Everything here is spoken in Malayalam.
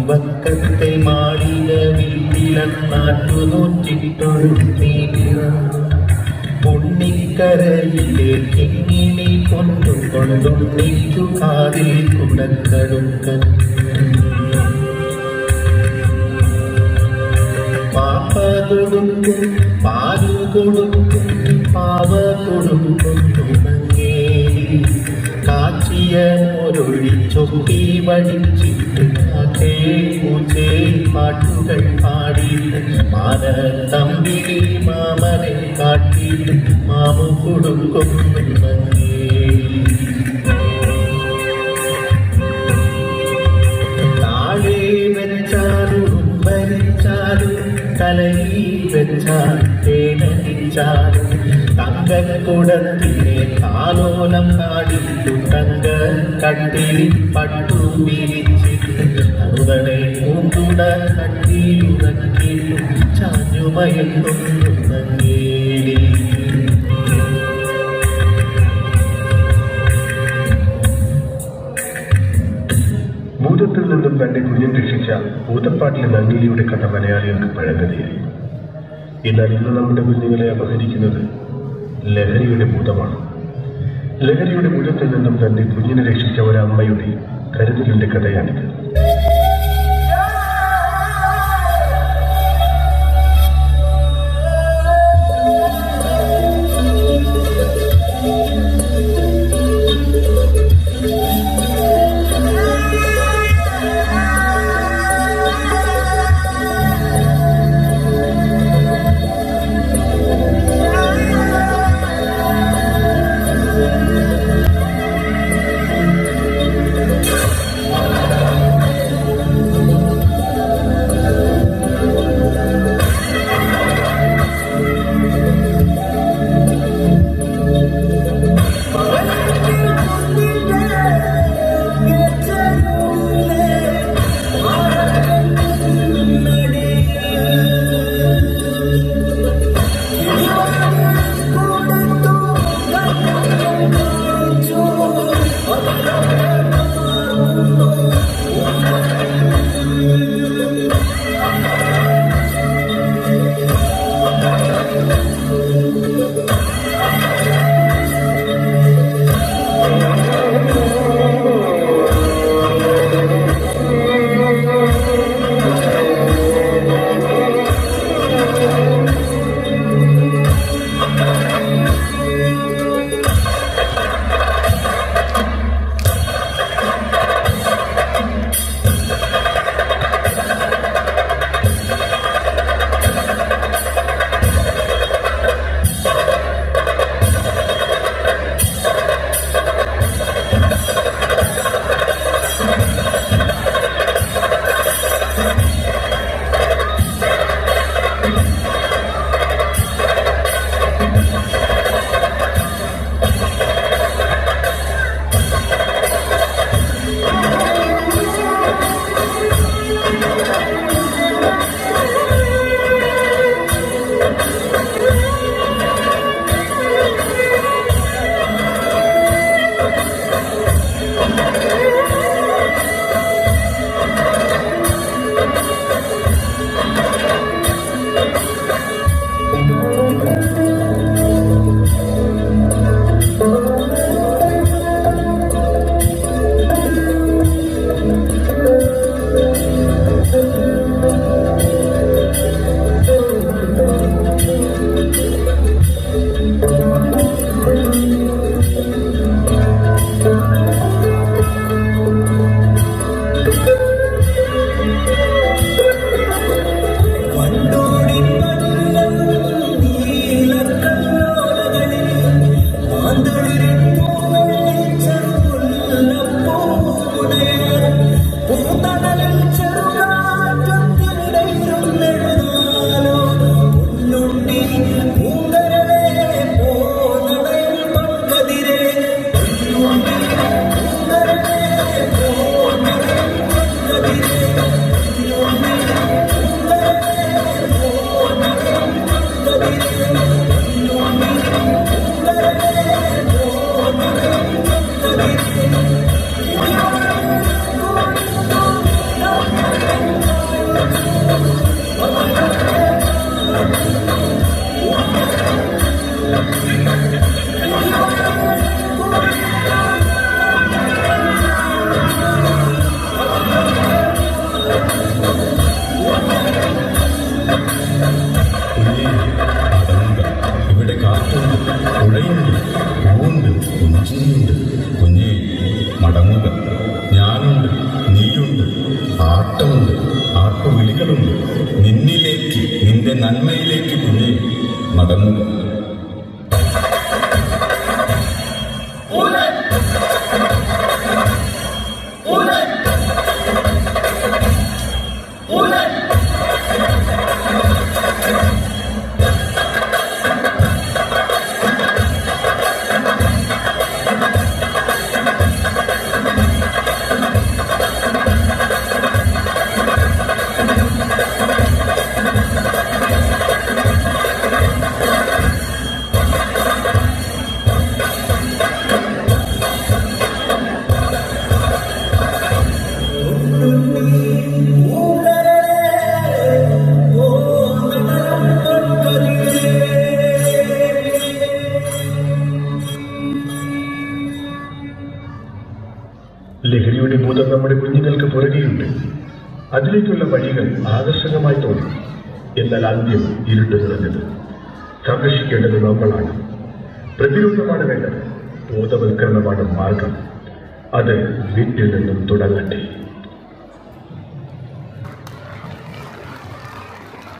വക്കത്തെ മാളിക വീട്ടിലന്നാട്ടു നോറ്റിട്ടൊരു ഉണ്ണിക്കരയിലെ കിങ്ങിണി കൊണ്ടുകൊണ്ടുണ്ണിക്കു കാതിൽ കുടക്കടുക്കൻ പാപ്പ കൊടുക്കും പാലു കൊടുക്കും പാവ കൊടുക്കും കാച്ചിയ ഒരൊഴിച്ചൊക്കെ വടിച്ചിട്ട് അതേ പൂച്ചേ പാട്ടുകൾ പാടിയിട്ട് മാന തമ്പിളി മാമനെ കാട്ടിയിട്ട് മാമു കൊടുക്കും താഴെ വെച്ചാലും ഭരിച്ചാലും തലയിൽ വെച്ചാൽ തേനടിച്ചാലും തങ്കക്കുടത്തിനെ താലോലം കാടിട്ടു തങ്ക കട്ടിലി പട്ടു വിരിച്ചിട്ട് അതുകളെ പൂന്തുട കട്ടിലുറക്കിട്ടു ചാഞ്ഞുമയങ്ങുന്നു നങ്ങേലി ഭൂതത്തിൽ നിന്നും തന്റെ കുഞ്ഞിനെ രക്ഷിച്ച ഭൂതപ്പാട്ടിലെ നങ്ങേലിയുടെ കഥ മലയാളികൾക്ക് പഴങ്കഥയായി. എന്നാൽ ഇന്ന് നമ്മുടെ കുഞ്ഞുങ്ങളെ അപഹരിക്കുന്നത് ലഹരിയുടെ ഭൂതമാണ്. ലഹരിയുടെ ഭൂതത്തിൽ നിന്നും തന്റെ കുഞ്ഞിനെ രക്ഷിച്ച ഒരമ്മയുടെ കരുതലിന്റെ കഥയാണിത്. വിളികളുണ്ട്. നിന്നിലേക്ക്, നിന്റെ നന്മയിലേക്ക് കുഞ്ഞെ മടങ്ങുക. ലഹരിയുടെ ഭൂതം നമ്മുടെ കുഞ്ഞുങ്ങൾക്ക് പുറകെയുണ്ട്. അതിലേക്കുള്ള വഴികൾ ആകർഷകമായി തോന്നും. എന്നാൽ അന്ത്യം ഇരുട്ട് നിറഞ്ഞത്. സംരക്ഷിക്കേണ്ടത് നമ്മളാണ്. പ്രതിരോധമാണ് വേണ്ടത്. ബോധവൽക്കരണമാണ് മാർഗം. അത് വീട്ടിൽ നിന്നും തുടങ്ങട്ടെ.